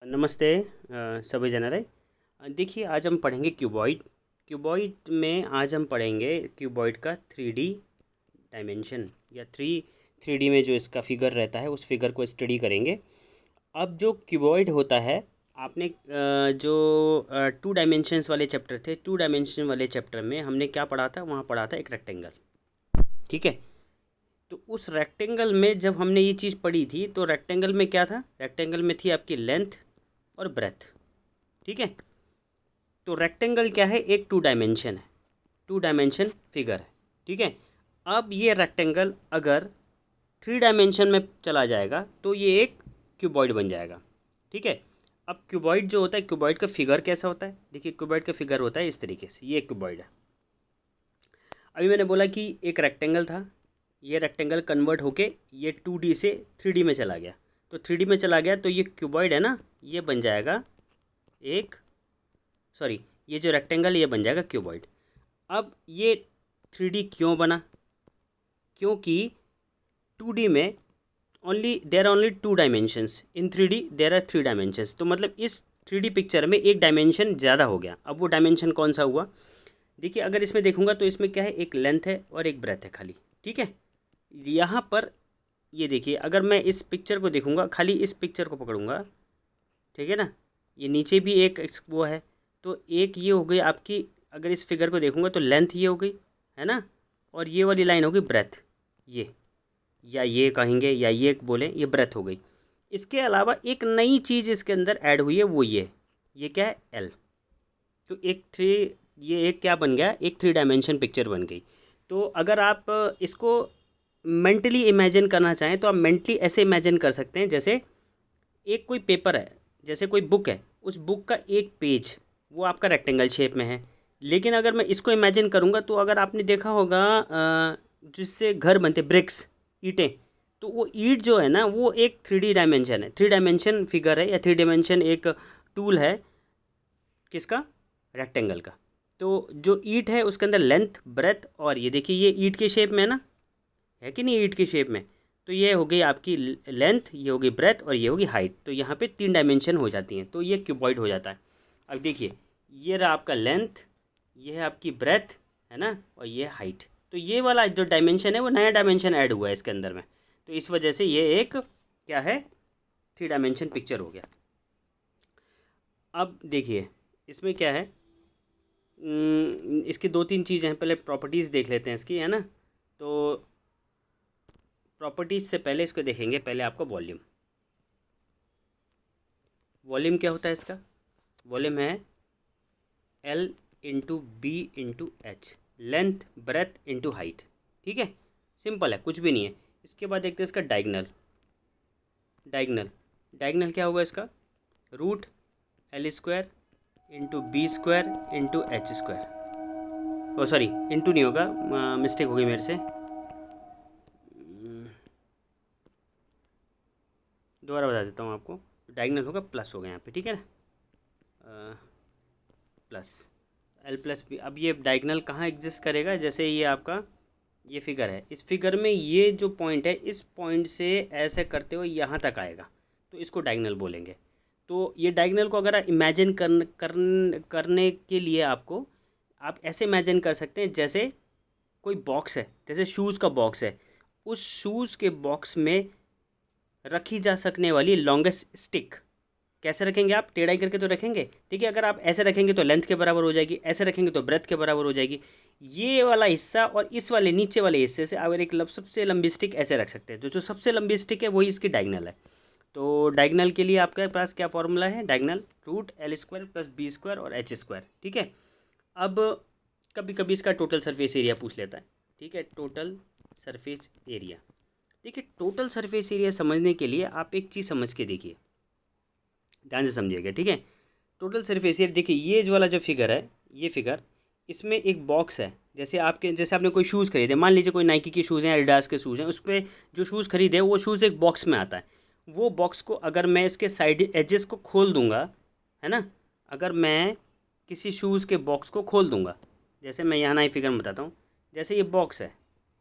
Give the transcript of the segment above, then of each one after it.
नमस्ते सभी जनरे। देखिए आज हम पढ़ेंगे क्यूबॉइड। क्यूबॉइड में आज हम पढ़ेंगे क्यूबॉइड का 3D डायमेंशन या थ्री डी में जो इसका फिगर रहता है उस फिगर को स्टडी करेंगे। अब जो क्यूबॉइड होता है आपने जो 2 डायमेंशंस वाले चैप्टर थे, 2 डायमेंशन वाले चैप्टर में हमने क्या पढ़ा था, वहाँ पढ़ा था एक रेक्टेंगल। ठीक है, तो उस रेक्टेंगल में जब हमने ये चीज़ पढ़ी थी तो रेक्टेंगल में क्या था, रेक्टेंगल में थी आपकी लेंथ और ब्रेथ। ठीक है, तो रेक्टेंगल क्या है, एक 2 डायमेंशन है, 2 डायमेंशन फिगर है। ठीक है, अब ये रेक्टेंगल अगर 3 डायमेंशन में चला जाएगा तो ये एक क्यूबॉइड बन जाएगा। ठीक है, अब क्यूबॉइड जो होता है, क्यूबॉइड का फिगर कैसा होता है, देखिए क्यूबॉइड का फिगर होता है इस तरीके से, ये एक क्यूबॉइड है। अभी मैंने बोला कि एक रेक्टेंगल था, ये रेक्टेंगल कन्वर्ट होके ये 2D से 3D में चला गया, तो 3D में चला गया तो ये क्यूबॉइड है ना, ये बन जाएगा एक, सॉरी ये जो रेक्टेंगल ये बन जाएगा क्यूबॉइड। अब ये 3D क्यों बना, क्योंकि 2D में there are only 2 dimensions, in 3D there are 3 dimensions. तो मतलब इस 3D पिक्चर में एक डायमेंशन ज़्यादा हो गया। अब वो डायमेंशन कौन सा हुआ, देखिए अगर इसमें देखूंगा तो इसमें क्या है, एक लेंथ है और एक ब्रेथ है खाली। ठीक है, यहाँ पर ये देखिए, अगर मैं इस पिक्चर को देखूंगा, खाली इस पिक्चर को पकड़ूंगा, ठीक है ना, ये नीचे भी एक वो है, तो एक ये हो गई आपकी, अगर इस फिगर को देखूंगा तो लेंथ ये हो गई है ना, और ये वाली लाइन होगी ब्रेथ, ये या ये कहेंगे या ये बोलें, ये ब्रेथ हो गई। इसके अलावा एक नई चीज़ इसके अंदर ऐड हुई है, वो ये क्या है, एल। तो ये एक क्या बन गया, एक 3 डायमेंशन पिक्चर बन गई। तो अगर आप इसको मेंटली इमेजिन करना चाहें तो आप मेंटली ऐसे इमेजिन कर सकते हैं, जैसे एक कोई पेपर है, जैसे कोई बुक है, उस बुक का एक पेज वो आपका रेक्टेंगल शेप में है। लेकिन अगर मैं इसको इमेजिन करूँगा तो अगर आपने देखा होगा जिससे घर बनते, ब्रिक्स, ईंटें, तो वो ईंट जो है ना वो एक 3D डायमेंशन है, 3 डायमेंशन फिगर है या 3 डायमेंशन एक टूल है, किसका, रेक्टेंगल का। तो जो ईंट है उसके अंदर लेंथ ब्रेथ, और ये देखिए ये ईंट के शेप में है ना, है कि नहीं, ईंट के शेप में। तो ये हो गई आपकी लेंथ, ये होगी ब्रेथ और ये होगी हाइट। तो यहाँ पे 3 डायमेंशन हो जाती हैं, तो ये क्यूबॉइड हो जाता है। अब देखिए ये रहा आपका लेंथ, ये है आपकी ब्रेथ, है ना, और ये हाइट। तो ये वाला जो डायमेंशन है वो नया डायमेंशन ऐड हुआ है इसके अंदर में, तो इस वजह से ये एक क्या है, 3 डायमेंशन पिक्चर हो गया। अब देखिए इसमें क्या है, इसकी 2-3 चीज़ें हैं, पहले प्रॉपर्टीज़ देख लेते हैं इसकी, है ना। तो प्रॉपर्टीज़ से पहले इसको देखेंगे, पहले आपका वॉल्यूम। वॉल्यूम क्या होता है इसका, वॉल्यूम है L into B into H, length breadth into height. ठीक है, सिंपल है, कुछ भी नहीं है। इसके बाद देखते हैं इसका डायगनल। डायगनल डायगनल क्या होगा इसका, root L square into B square into H square. O sorry, into नहीं होगा, मिस्टेक हो गई मेरे से, दोबारा बता देता हूँ आपको। डायगनल होगा प्लस होगा यहाँ पे, ठीक है ना, प्लस एल प्लस बी। अब ये डायगनल कहाँ एग्जिस्ट करेगा, जैसे ये आपका ये फिगर है, इस फिगर में ये जो पॉइंट है, इस पॉइंट से ऐसे करते हुए यहाँ तक आएगा, तो इसको डायगनल बोलेंगे। तो ये डायगनल को अगर इमेजिन करने के लिए आपको, आप ऐसे इमेजिन कर सकते हैं, जैसे कोई बॉक्स है, जैसे शूज़ का बॉक्स है, उस शूज़ के बॉक्स में रखी जा सकने वाली लॉन्गेस्ट स्टिक। कैसे रखेंगे आप, टेढ़ाई करके तो रखेंगे, ठीक है। अगर आप ऐसे रखेंगे तो लेंथ के बराबर हो जाएगी, ऐसे रखेंगे तो ब्रेथ के बराबर हो जाएगी। ये वाला हिस्सा और इस वाले नीचे वाले हिस्से से अगर एक सबसे लंबी स्टिक ऐसे रख सकते हैं, तो जो सबसे लंबी स्टिक है वही इसकी डायगनल है। तो डायगनल के लिए आपके पास क्या फॉर्मूला है, diagonal root L square plus B square और एच स्क्वायर। ठीक है, अब कभी कभी इसका टोटल सरफेस एरिया पूछ लेता है। ठीक है, टोटल सरफेस एरिया। देखिए टोटल सरफेस एरिया समझने के लिए आप एक चीज़ समझ के देखिए, ध्यान से समझिएगा, ठीक है। टोटल सरफेस एरिया, देखिए ये जो वाला जो फिगर है, ये फिगर, इसमें एक बॉक्स है, जैसे आपने कोई शूज़ खरीदे, मान लीजिए कोई नाइकी के शूज़ हैं, एडिडास के शूज़ हैं, उस पर जो शूज़ खरीदे वो शूज़ एक बॉक्स में आता है। वो बॉक्स को अगर मैं इसके साइड एजेस को खोल दूंगा, है ना, अगर मैं किसी शूज़ के बॉक्स को खोल दूंगा, जैसे मैं यहाँ नई फिगर में बताता हूँ, जैसे ये बॉक्स है,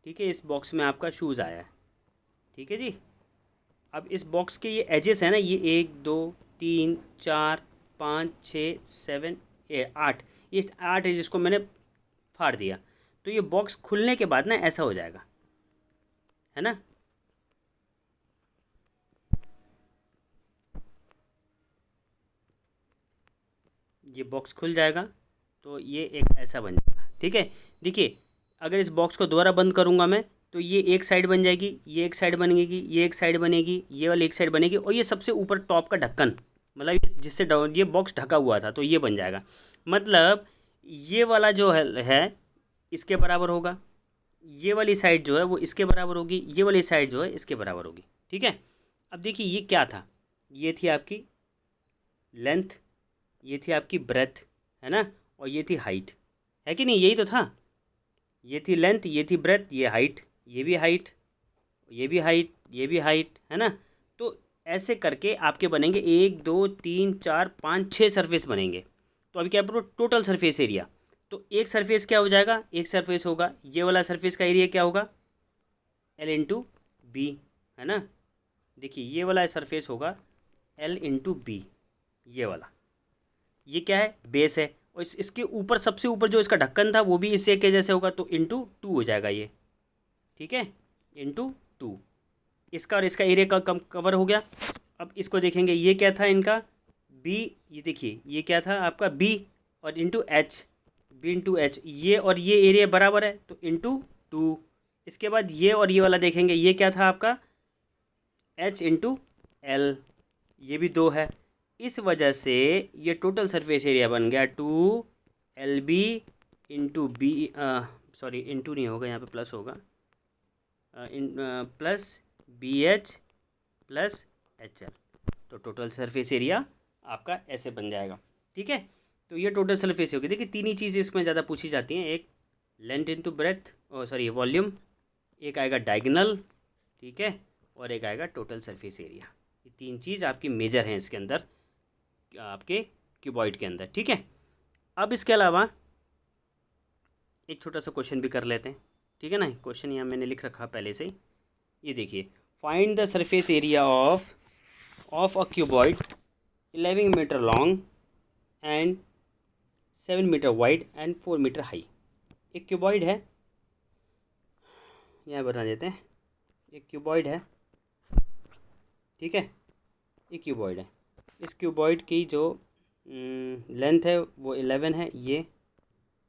ठीक है, इस बॉक्स में आपका शूज़ आया है, ठीक है जी। अब इस बॉक्स के ये एजेस है ना, ये 1 2 3 4 5 6 7 8, ये 8 है जिसको मैंने फाड़ दिया। तो ये बॉक्स खुलने के बाद ना ऐसा हो जाएगा, है ना। ये बॉक्स खुल जाएगा तो ये एक ऐसा बन जाएगा, ठीक है। देखिए अगर इस बॉक्स को दोबारा बंद करूँगा मैं तो ये एक साइड बन जाएगी, ये एक साइड बनेगी, ये एक साइड बनेगी, ये वाली एक साइड बनेगी, और ये सबसे ऊपर टॉप का ढक्कन, मतलब जिससे ये बॉक्स ढका हुआ था तो ये बन जाएगा। मतलब ये वाला जो है इसके बराबर होगा, ये वाली साइड जो है वो इसके बराबर होगी, ये वाली साइड जो है इसके बराबर होगी, ठीक है। अब देखिए ये क्या था, ये थी आपकी लेंथ, ये थी आपकी ब्रेथ, है ना, और ये थी हाइट, है कि नहीं, यही तो था। ये थी लेंथ, ये थी ब्रेथ, ये हाइट, ये भी हाइट, ये भी हाइट, ये भी हाइट, है ना। तो ऐसे करके आपके बनेंगे 1 2 3 4 5 6 सरफेस बनेंगे। तो अभी क्या बोलो, टोटल सरफेस एरिया। तो एक सरफेस क्या हो जाएगा, एक सरफेस होगा, ये वाला सरफेस का एरिया क्या होगा, L इंटू बी, है ना। देखिए ये वाला सरफेस होगा L इंटू बी, ये वाला, ये क्या है, बेस है, और इसके ऊपर सबसे ऊपर जो इसका ढक्कन था वो भी इससे के जैसे होगा, तो इंटू 2 हो जाएगा ये, ठीक है, इंटू 2। इसका और इसका एरिया का कम कवर हो गया। अब इसको देखेंगे, ये क्या था इनका बी, ये देखिए ये क्या था आपका बी, और into H, B into H, ये और ये एरिया बराबर है तो इंटू 2। इसके बाद ये और ये वाला देखेंगे, ये क्या था आपका एच इंटू एल, ये भी 2 है। इस वजह से ये टोटल सरफेस एरिया बन गया 2LB into B, sorry into नहीं होगा, यहाँ पे प्लस होगा, प्लस BH प्लस HL। तो टोटल सरफेस एरिया आपका ऐसे बन जाएगा, ठीक है। तो ये टोटल सरफेस होगी। देखिए तीन ही चीज़ें इसमें ज़्यादा पूछी जाती हैं, एक लेंथ इंटू ब्रेथ, और सॉरी वॉल्यूम, एक आएगा डायगोनल, ठीक है, और एक आएगा टोटल सरफेस एरिया। ये तीन चीज़ आपकी मेजर हैं इसके अंदर, आपके क्यूबॉइड के अंदर, ठीक है। अब इसके अलावा एक छोटा सा क्वेश्चन भी कर लेते हैं, ठीक है ना। क्वेश्चन यहाँ मैंने लिख रखा पहले से ही, ये देखिए, find the surface area of a cuboid 11 metre long and 7 metre wide and 4 metre high. एक क्यूबॉइड है, यहाँ बता देते हैं, एक क्यूबॉइड है, ठीक है, एक क्यूबॉइड है। इस क्यूबॉइड की जो लेंथ है वो 11 है, ये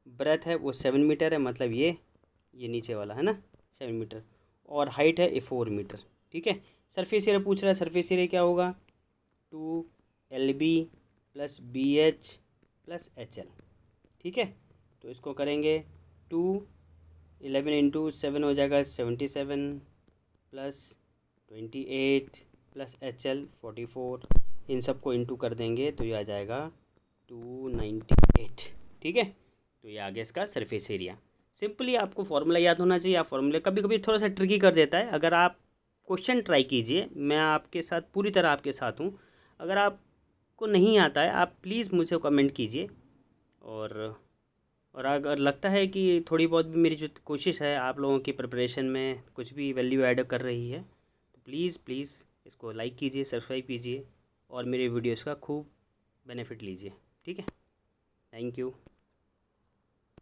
ब्रेथ है वो 7 मीटर है, मतलब ये नीचे वाला है ना 7 मीटर, और हाइट है 4 मीटर, ठीक है। सरफेस एरिया पूछ रहा है, सरफेस एरिया क्या होगा 2LB plus BH plus HL, ठीक है। तो इसको करेंगे 11 इंटू 7 हो जाएगा 77 प्लस 28 प्लस HL 44, इन सबको इंटू कर देंगे तो ये आ जाएगा 298, ठीक है। तो ये आ गया इसका सरफेस एरिया। सिंपली आपको फॉर्मूला याद होना चाहिए। आप फॉर्मूले कभी कभी थोड़ा सा ट्रिकी कर देता है, अगर आप क्वेश्चन ट्राई कीजिए, मैं आपके साथ पूरी तरह आपके साथ हूँ। अगर आपको नहीं आता है आप प्लीज़ मुझे कमेंट कीजिए, और अगर लगता है कि थोड़ी बहुत भी मेरी जो कोशिश है आप लोगों की प्रिपरेशन में कुछ भी वैल्यू ऐड कर रही है, तो प्लीज़ इसको लाइक कीजिए, सब्सक्राइब कीजिए, और मेरे वीडियोस का खूब बेनिफिट लीजिए, ठीक है। Thank you.